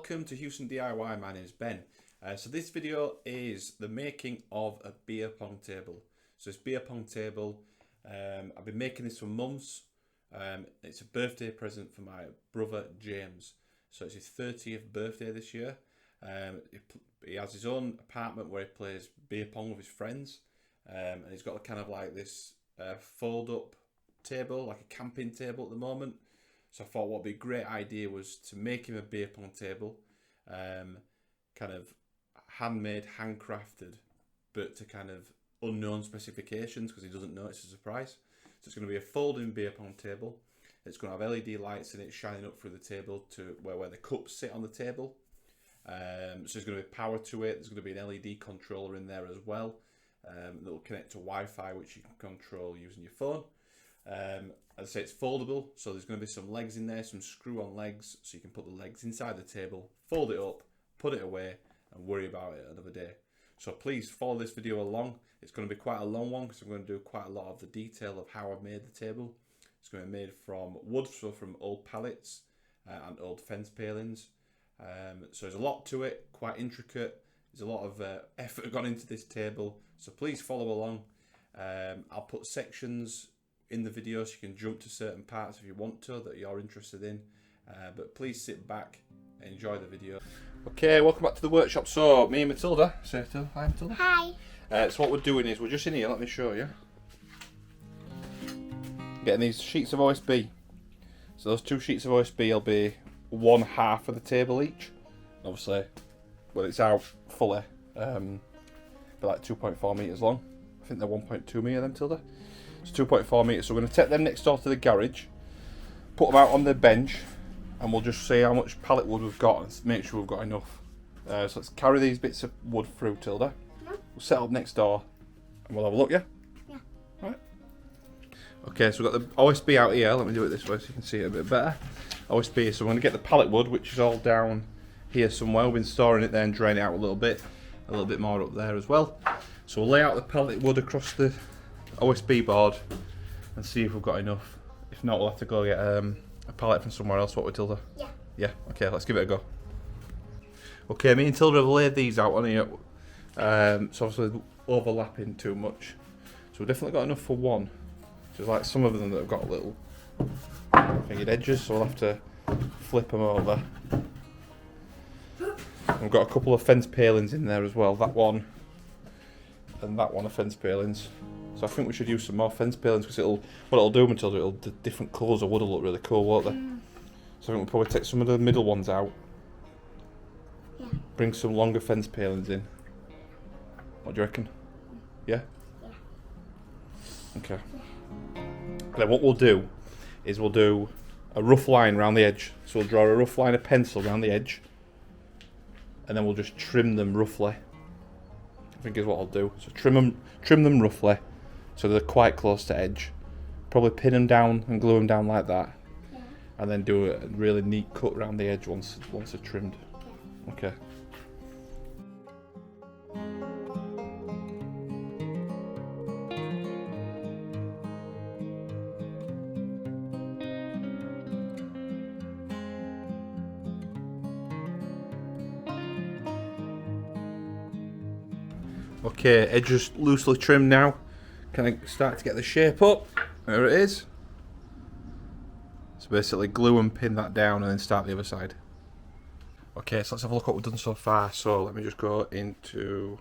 welcome to Huson DIY. My name is Ben. So this video is the making of a beer pong table. So this beer pong table, I've been making this for months. It's a birthday present for my brother James. So it's his 30th birthday this year. He has his own apartment where he plays beer pong with his friends. And he's got kind of like this fold up table, like a camping table at the moment. So I thought what would be a great idea was to make him a beer pong table, kind of handmade, handcrafted, but to kind of unknown specifications because he doesn't know it's a surprise. So it's going to be a folding beer pong table. It's going to have LED lights in it shining up through the table to where the cups sit on the table. So there's going to be power to it. There's going to be an LED controller in there as well that will connect to Wi-Fi, which you can control using your phone. As I say, it's foldable, so there's going to be some legs in there, some screw-on legs, so you can put the legs inside the table, fold it up, put it away, and worry about it another day. So please follow this video along. It's going to be quite a long one because I'm going to do quite a lot of the detail of how I've made the table. It's going to be made from wood, so from old pallets and old fence palings. So there's a lot to it, quite intricate. There's a lot of effort gone into this table, so please follow along. I'll put sections in the video so you can jump to certain parts if you want to that you're interested in, but please sit back and enjoy the video. Okay, welcome back to the workshop. So me and Matilda, say to hi Matilda. Hi. So what we're doing is we're just in here, let me show you. Getting these sheets of OSB. So those two sheets of OSB will be one half of the table each. Obviously when it's out fully, be like 2.4 metres long. I think they're 1.2 metre then, Matilda. It's 2.4 metres, so we're going to take them next door to the garage, put them out on the bench, and we'll just see how much pallet wood we've got and make sure we've got enough. So let's carry these bits of wood through, Tilda. Yeah. We'll set up next door and we'll have a look, yeah? Yeah. Right. Okay, so we've got the OSB out here. Let me do it this way so you can see it a bit better. OSB, so we're going to get the pallet wood, which is all down here somewhere. We've been storing it there and drain it out a little bit more up there as well. So we'll lay out the pallet wood across the OSB board and see if we've got enough. If not, we'll have to go get a pallet from somewhere else. What with Tilda? Yeah. Yeah, okay, let's give it a go. Okay, me and Tilda have laid these out on here. So obviously overlapping too much. So we've definitely got enough for one. So there's like some of them that have got little fingered edges, so we'll have to flip them over. We've got a couple of fence palings in there as well. That one and that one are fence palings. So I think we should use some more fence palings because what it'll do, Matilda, the different colours of wood will look really cool, won't they? So I think we'll probably take some of the middle ones out. Yeah. Bring some longer fence palings in. What do you reckon? Yeah? Yeah. Okay. Then what we'll do is we'll do a rough line around the edge. So we'll draw a rough line of pencil around the edge. And then we'll just trim them roughly. I think is what I'll do. So trim them roughly, so they're quite close to edge. Probably pin them down and glue them down like that, Yeah. and then do a really neat cut around the edge once they're trimmed. Okay. Okay, edge just loosely trimmed now. Can I start to get the shape up? There it is. So basically glue and pin that down and then start the other side. Okay, so let's have a look at what we've done so far. So let me just go into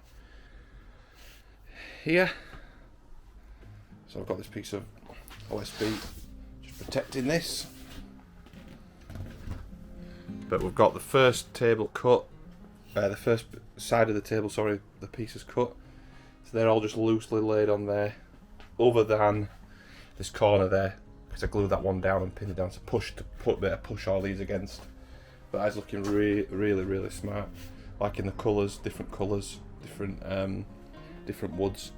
here. So I've got this piece of OSB just protecting this. But we've got the first table cut. The first side of the table, sorry, the piece is cut. So they're all just loosely laid on there, other than this corner there, because I glued that one down and pinned it down to put a bit of push all these against. But that's looking really smart. Liking the colours, different woods.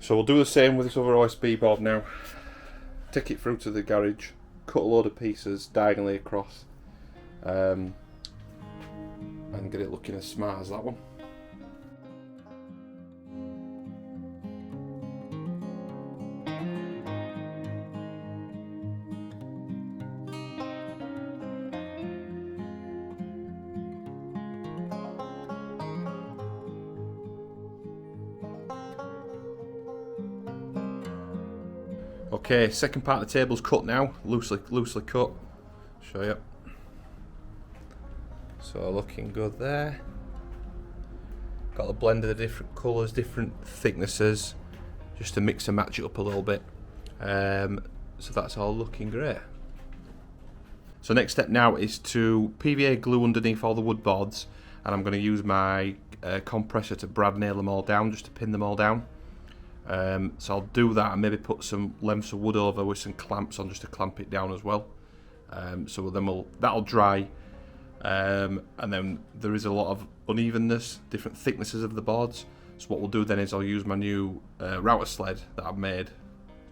So we'll do the same with this other OSB board now. Take it through to the garage, cut a load of pieces diagonally across. And get it looking as smart as that one. Okay, second part of the table's cut now, loosely cut. Show you. So looking good there. Got the blend of the different colours, different thicknesses, just to mix and match it up a little bit. So that's all looking great. So next step now is to PVA glue underneath all the wood boards, and I'm going to use my compressor to brad nail them all down, just to pin them all down. So I'll do that and maybe put some lengths of wood over with some clamps on just to clamp it down as well. So then that'll dry, and then there is a lot of unevenness, different thicknesses of the boards. So what we'll do then is I'll use my new router sled that I've made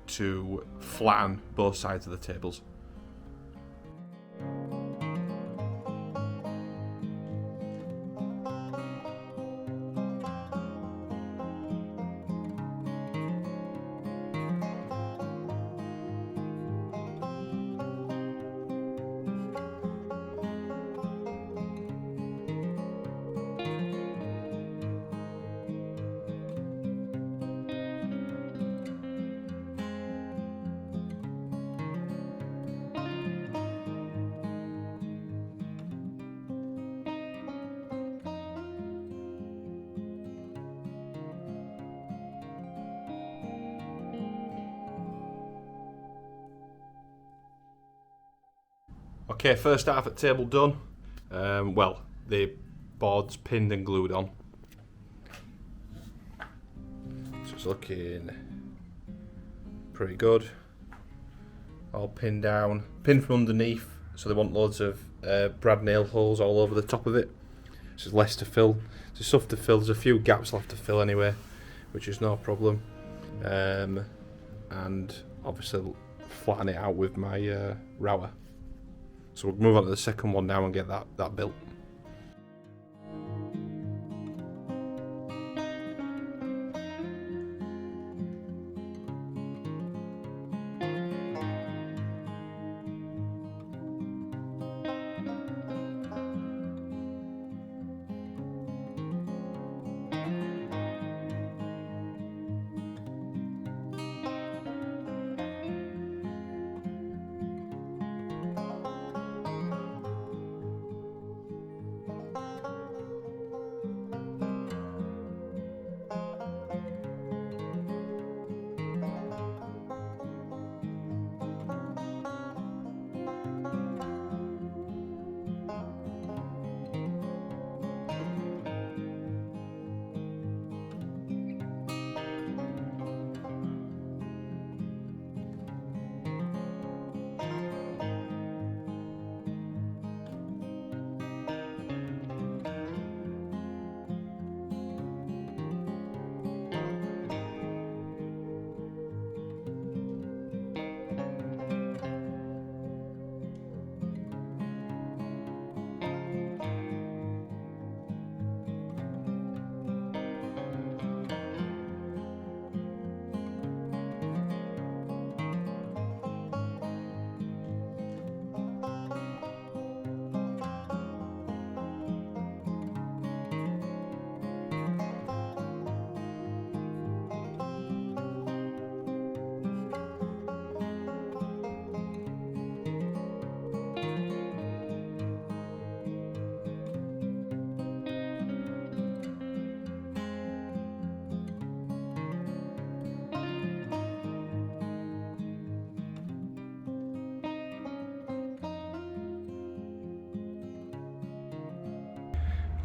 to flatten both sides of the tables. Okay, first half of the table done. Well, the board's pinned and glued on. So it's looking pretty good. All pinned down, pinned from underneath, so they want loads of brad nail holes all over the top of it. So there's less to fill. There's stuff to fill, there's a few gaps left to fill anyway, which is no problem. And obviously flatten it out with my router. So we'll move on to the second one now and get that built.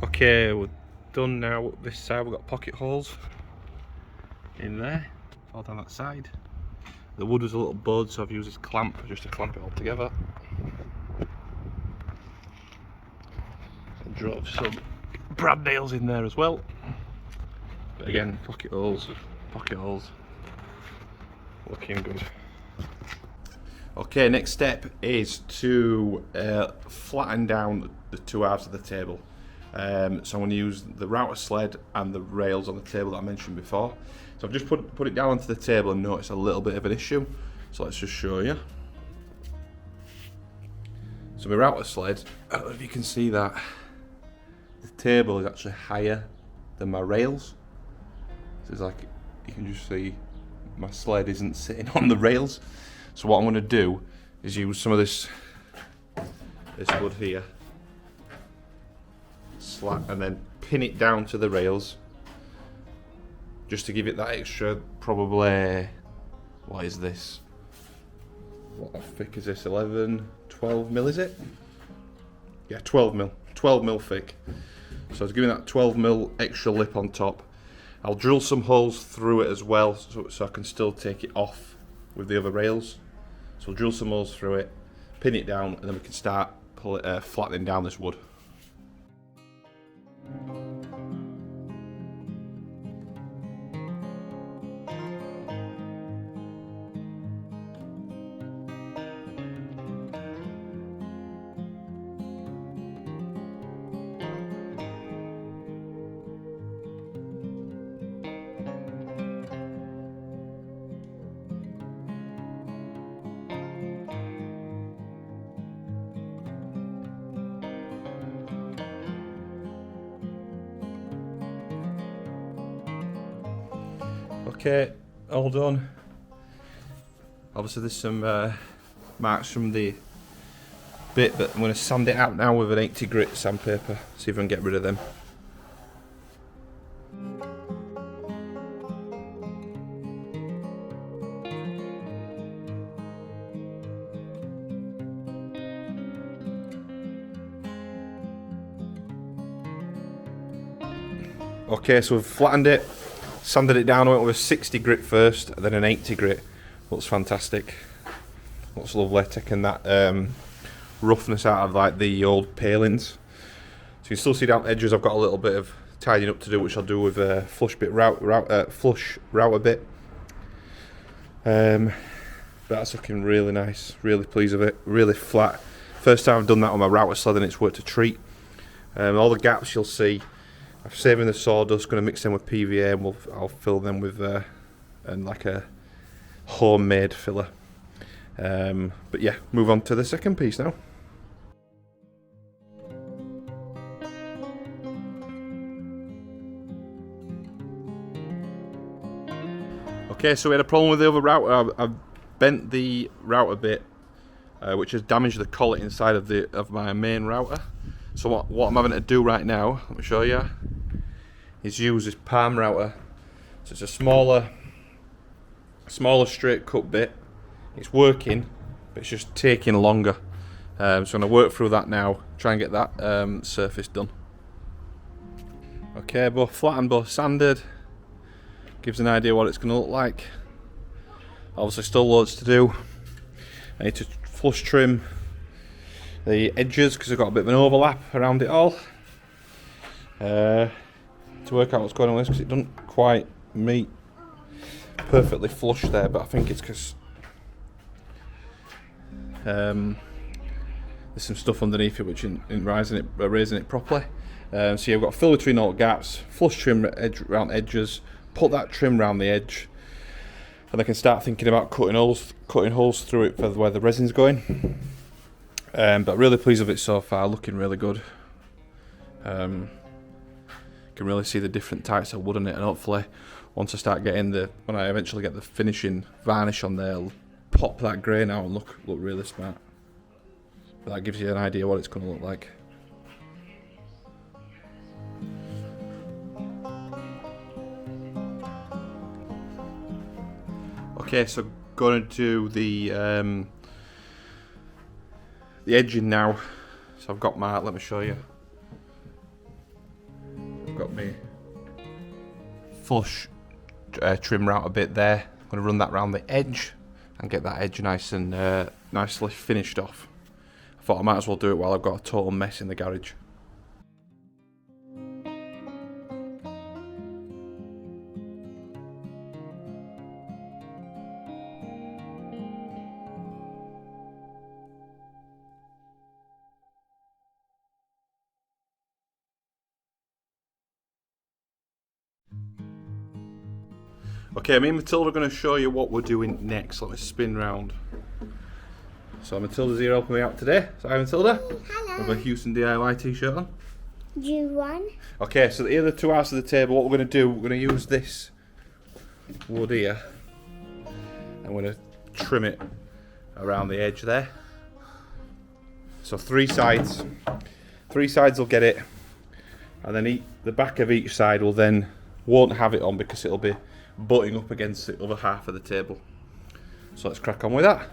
Okay, we're done now. This side we've got pocket holes in there, all down that side. The wood was a little bud, so I've used this clamp just to clamp it all together. And drove some brad nails in there as well. But again, pocket holes, looking good. Okay, next step is to flatten down the two halves of the table. So I'm going to use the router sled and the rails on the table that I mentioned before. So I've just put it down onto the table and noticed a little bit of an issue. So let's just show you. So my router sled, I don't know if you can see that, the table is actually higher than my rails. So it's like, you can just see my sled isn't sitting on the rails. So what I'm going to do is use some of this wood here, and then pin it down to the rails, just to give it that extra, probably, what is this? What thick is this? 11, 12 mil is it? Yeah, 12 mil thick. So it's giving that 12 mil extra lip on top. I'll drill some holes through it as well, so I can still take it off with the other rails. So I'll drill some holes through it, pin it down, and then we can start flattening down this wood. Okay, all done. Obviously there's some marks from the bit, but I'm going to sand it out now with an 80 grit sandpaper, see if I can get rid of them. Okay, so we've flattened it, sanded it down. I went with a 60 grit first, then an 80 grit. Looks fantastic. Looks lovely, taking that roughness out of like the old palings. So you can still see down the edges I've got a little bit of tidying up to do, which I'll do with a flush router bit. But that's looking really nice, really pleased with it, really flat. First time I've done that on my router sled and it's worked a treat. All the gaps you'll see, I'm saving the sawdust, going to mix them with PVA, and I'll fill them with and like a homemade filler. But yeah, move on to the second piece now. Okay, so we had a problem with the other router. I've bent the router bit, which has damaged the collet inside of my main router. So what I'm having to do right now, let me show you, is use this palm router. So it's a smaller straight cut bit. It's working, but it's just taking longer. So I'm going to work through that now, try and get that surface done. Okay, both flattened, both sanded. Gives an idea what it's going to look like. Obviously still loads to do. I need to flush trim the edges because I've got a bit of an overlap around it all. To work out what's going on with this, because it doesn't quite meet perfectly flush there, but I think it's because there's some stuff underneath it which isn't raising it properly. So you've got to fill between all gaps, flush trim around edges, put that trim around the edge, and I can start thinking about cutting holes through it for where the resin's going. But really pleased with it so far, looking really good. Can really see the different types of wood in it, and hopefully once I start getting when I eventually get the finishing varnish on there, I'll pop that grain out and look really smart. But that gives you an idea what it's going to look like. Okay, so going to do the edging now. So I've got let me show you. I've got my flush trim router bit there. I'm going to run that around the edge and get that edge nice and nicely finished off. I thought I might as well do it while I've got a total mess in the garage. Okay, me and Matilda are going to show you what we're doing next. Let me spin round. So Matilda's here helping me out today. So hi Matilda. Hello. With a Huson DIY t-shirt on. You won. Okay, so here are the two halves of the table. What we're going to do, we're going to use this wood here I'm going to trim it around the edge there. So three sides will get it, and then the back of each side won't have it on because it'll be butting up against the other half of the table. So let's crack on with that.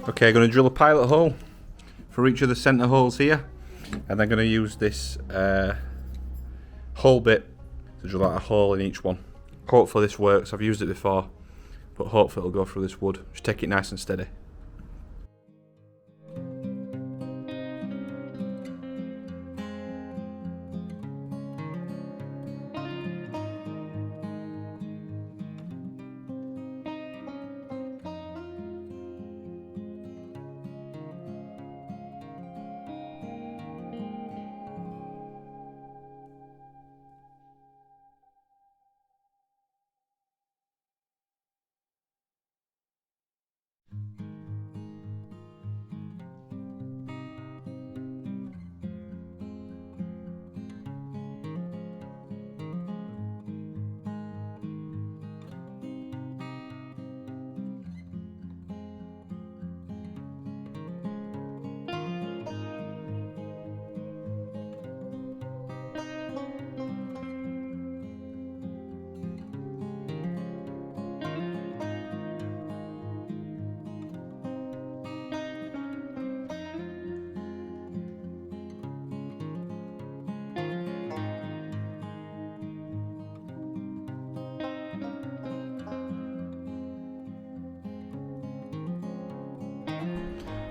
Okay, I'm going to drill a pilot hole for each of the centre holes here, and then going to use this hole bit to drill out a hole in each one. Hopefully this works. I've used it before, but hopefully it'll go through this wood. Just take it nice and steady.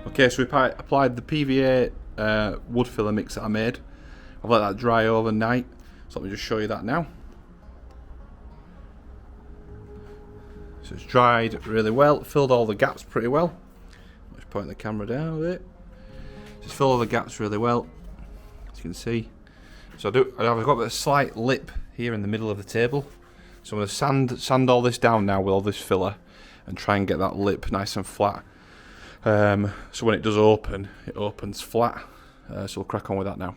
Okay, so we applied the PVA wood filler mix that I made. I've let that dry overnight, so let me just show you that now. So it's dried really well, filled all the gaps pretty well. Let's point the camera down a bit. Just fill all the gaps really well, as you can see. So I've got a slight lip here in the middle of the table. So I'm going to sand all this down now with all this filler and try and get that lip nice and flat. So when it does open, it opens flat. So we'll crack on with that now.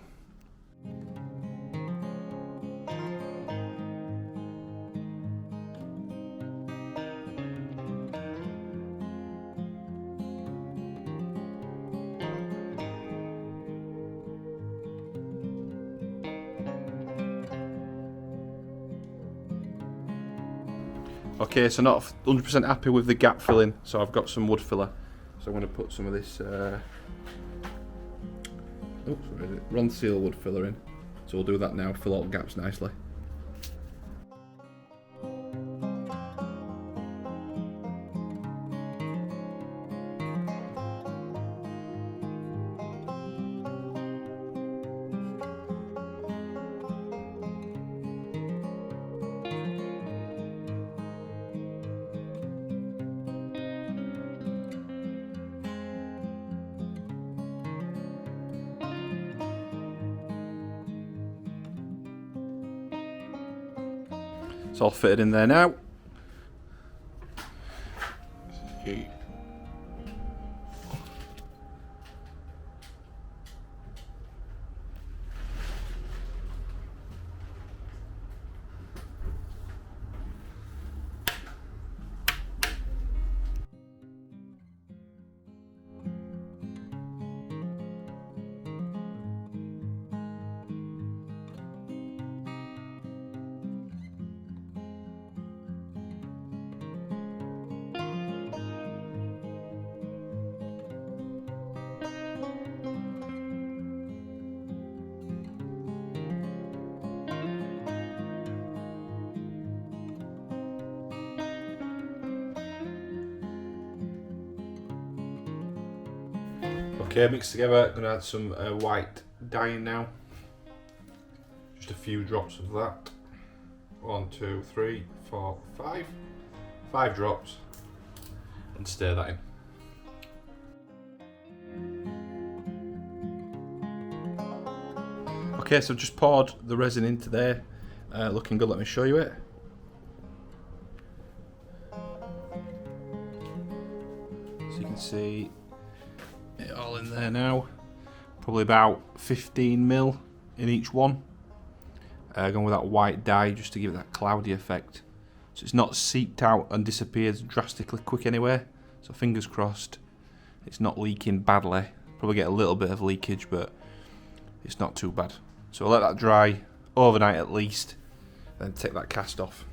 Okay, so not 100% happy with the gap filling, so I've got some wood filler. So I'm going to put some of this Run Seal wood filler in. So we'll do that now, fill all the gaps nicely. It's all fitted in there now. Okay, mixed together. Gonna add some white dye in now. Just a few drops of that. 1, 2, 3, 4, 5. 5 drops. And stir that in. Okay, so I've just poured the resin into there. Looking good, let me show you it. So you can see it all in there now. Probably about 15 mil in each one. Going with that white dye just to give it that cloudy effect. So it's not seeped out and disappears drastically quick anywhere. So fingers crossed it's not leaking badly. Probably get a little bit of leakage, but it's not too bad. So I'll let that dry overnight at least, then take that cast off.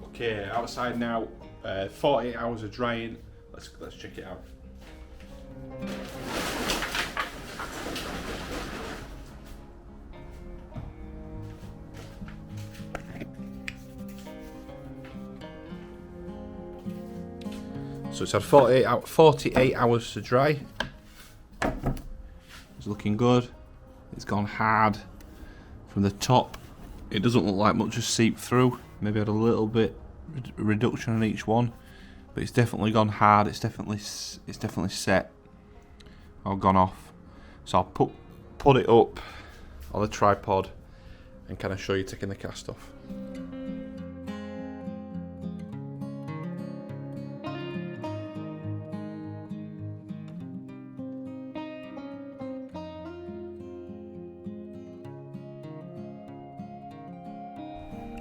Okay, outside now, 48 hours of drying. Let's check it out. So it's had 48 hours to dry. It's looking good. It's gone hard from the top. It doesn't look like much has seeped through. Maybe had a little bit reduction on each one, but it's definitely gone hard. It's definitely set or gone off. So I'll put it up on the tripod and kind of show you taking the cast off.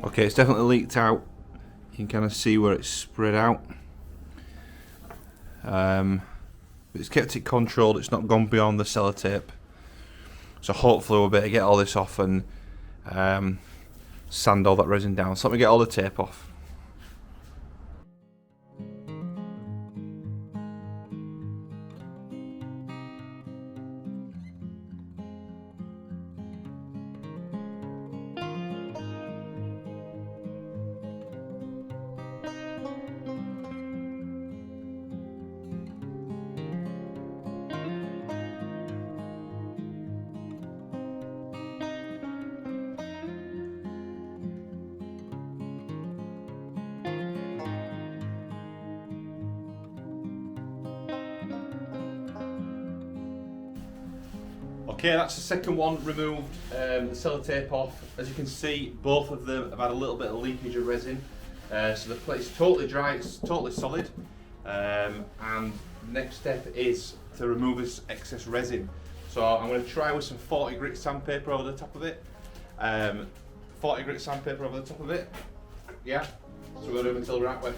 Okay, it's definitely leaked out. You can kind of see where it's spread out. But it's kept it controlled. It's not gone beyond the sellotape. So hopefully we'll be able to get all this off and sand all that resin down. So let me get all the tape off. Okay, that's the second one removed, the sellotape off. As you can see, both of them have had a little bit of leakage of resin. So the plate's totally dry, it's totally solid. And the next step is to remove this excess resin. So I'm going to try with some 40 grit sandpaper over the top of it. 40 grit sandpaper over the top of it. Yeah, so we're going to do Matilda that way.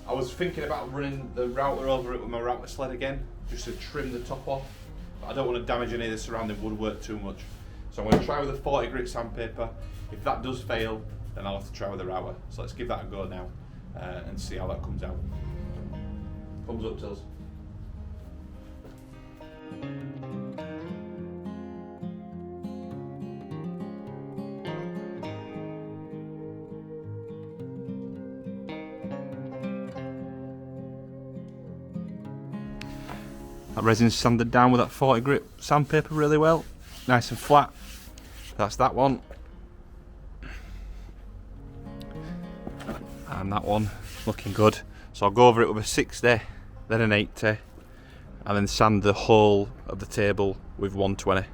I was thinking about running the router over it with my router sled again, just to trim the top off. I don't want to damage any of the surrounding woodwork too much. So I'm going to try with a 40 grit sandpaper. If that does fail, then I'll have to try with a router. So let's give that a go now and see how that comes out. Thumbs up, Tills. That resin's sanded down with that 40 grit sandpaper really well, nice and flat. That's that one, and that one looking good. So I'll go over it with a 60, then an 80, and then sand the whole of the table with 120.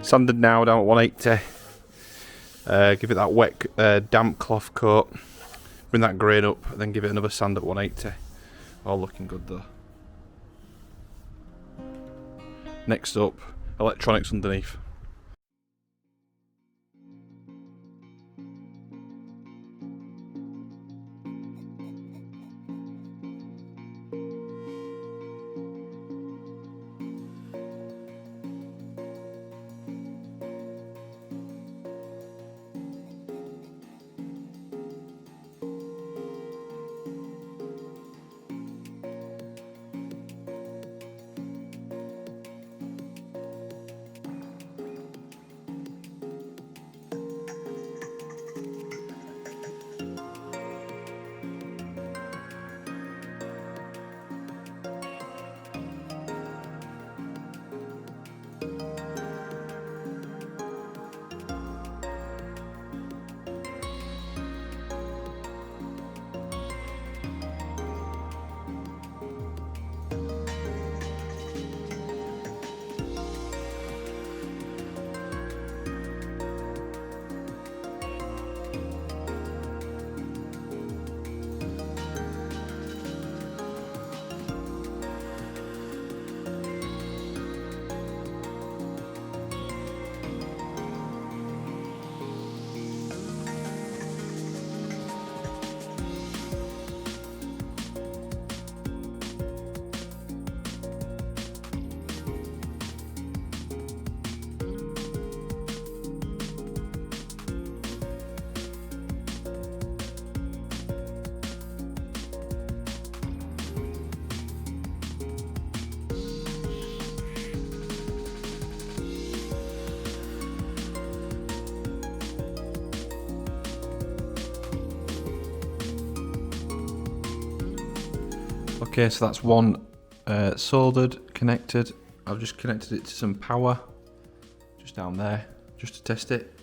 Sanded now down at 180. Give it that wet damp cloth coat. Bring that grain up, and then give it another sand at 180. All looking good though. Next up, electronics underneath. Okay, so that's one soldered, connected. I've just connected it to some power, just down there, just to test it.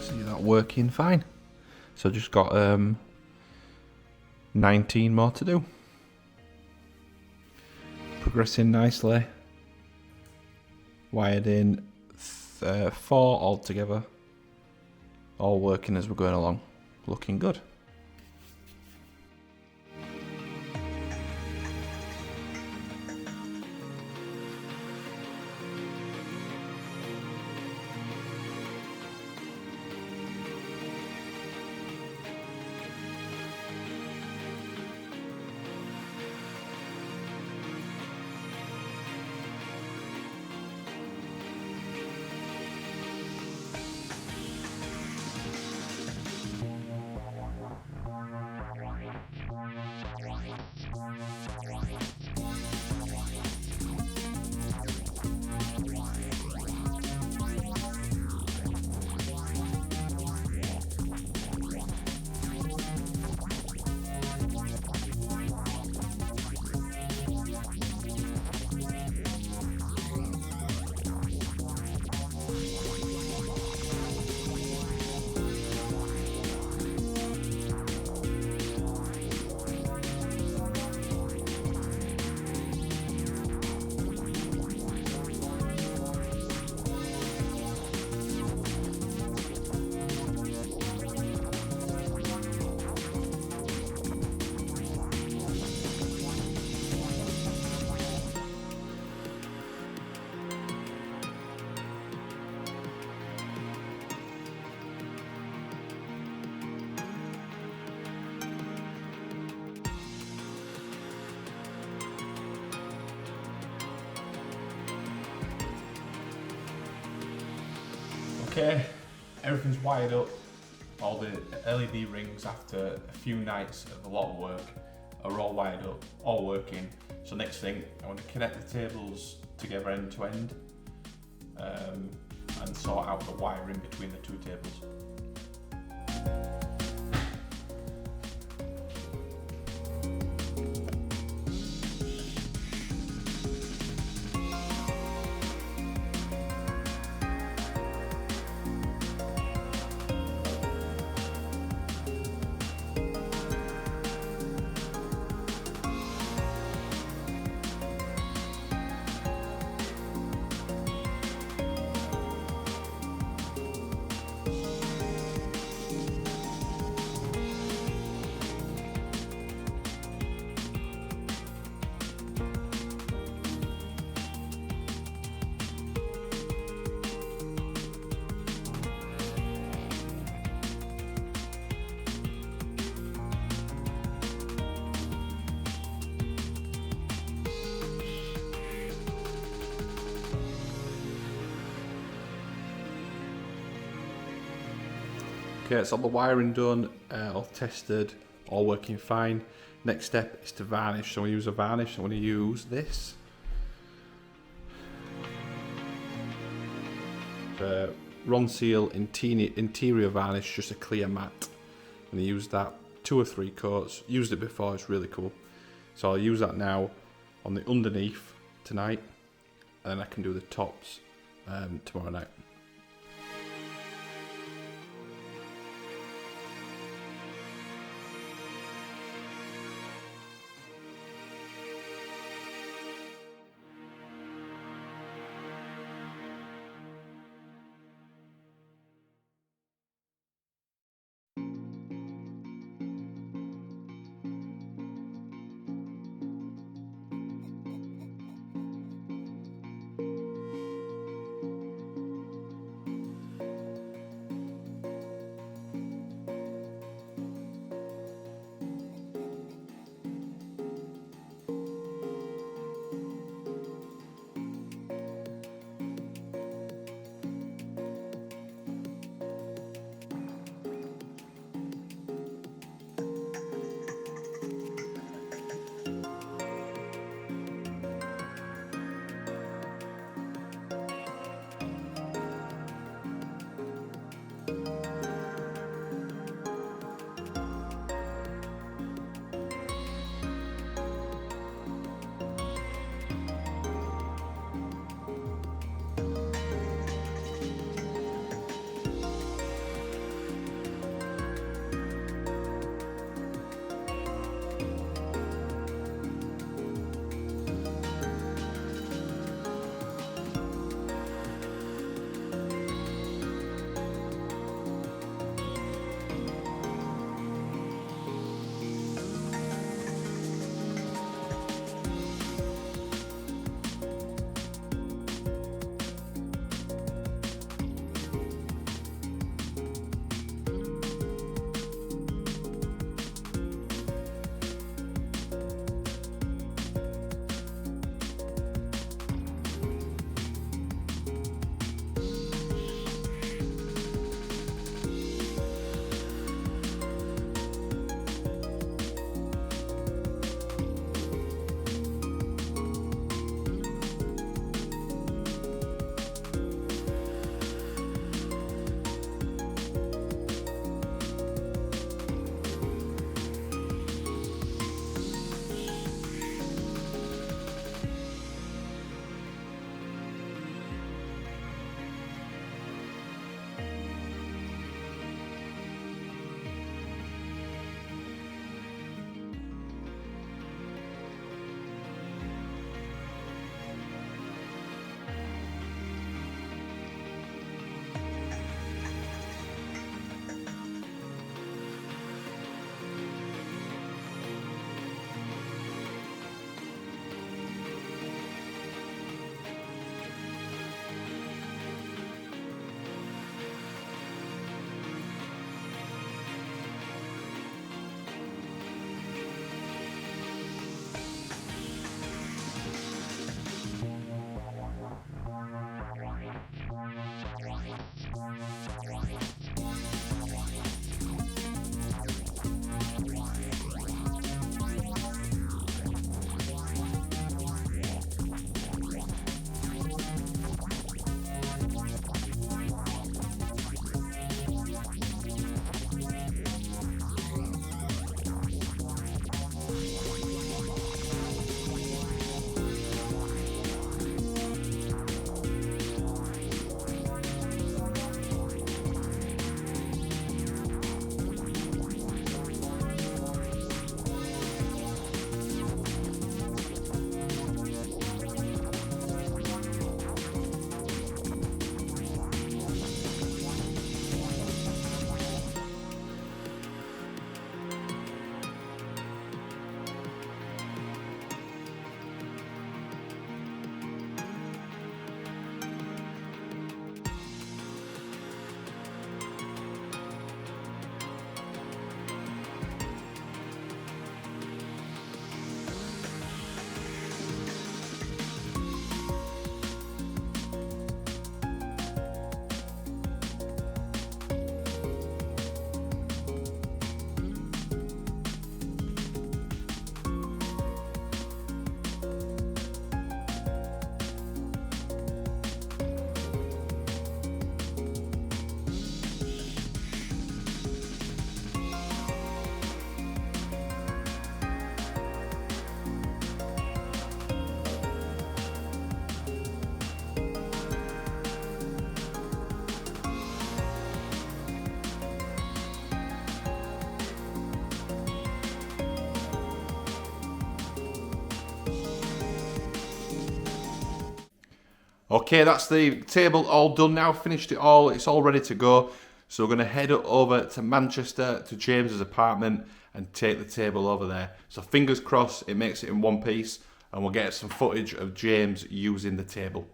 See that working fine. So just got 19 more to do. Progressing nicely. Wired in 4 altogether. All working as we're going along. Looking good. Okay, everything's wired up. All the LED rings after a few nights of a lot of work are all wired up, all working. So next thing, I want to connect the tables together end to end and sort out the wiring between the two tables. Okay, so all the wiring done, all tested, all working fine. Next step is to varnish. So we use a varnish. I'm going to use this. Ronseal interior varnish, just a clear matte. I'm going to use that 2 or 3 coats. Used it before, it's really cool. So I'll use that now on the underneath tonight, and then I can do the tops tomorrow night. Okay, that's the table all done now. Finished it all. It's all ready to go. So we're going to head over to Manchester to James's apartment and take the table over there. So fingers crossed it makes it in one piece and we'll get some footage of James using the table.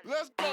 Let's go.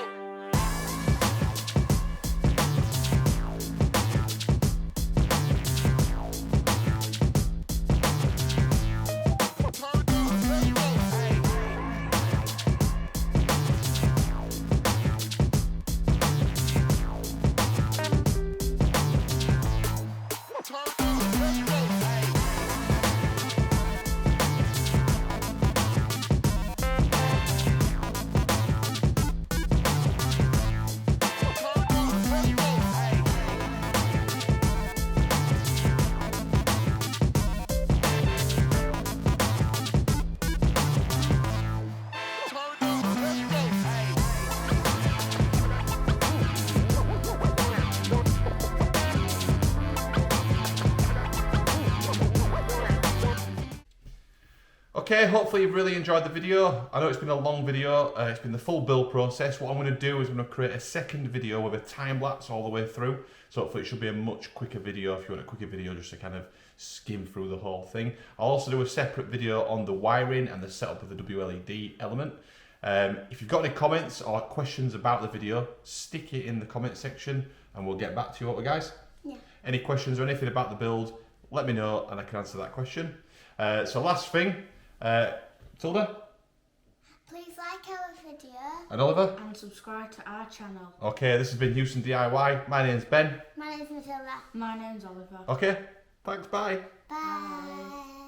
Okay, hopefully you've really enjoyed the video. I know it's been a long video, it's been the full build process. What I'm going to do is I'm going to create a second video with a time lapse all the way through. So hopefully it should be a much quicker video if you want a quicker video just to kind of skim through the whole thing. I'll also do a separate video on the wiring and the setup of the WLED element. If you've got any comments or questions about the video, stick it in the comment section and we'll get back to you, okay guys? Yeah. Any questions or anything about the build, let me know and I can answer that question. So last thing, Matilda? Please like our video. And Oliver? And subscribe to our channel. Okay, this has been Huson DIY. My name's Ben. My name's Matilda. My name's Oliver. Okay, thanks, bye. Bye.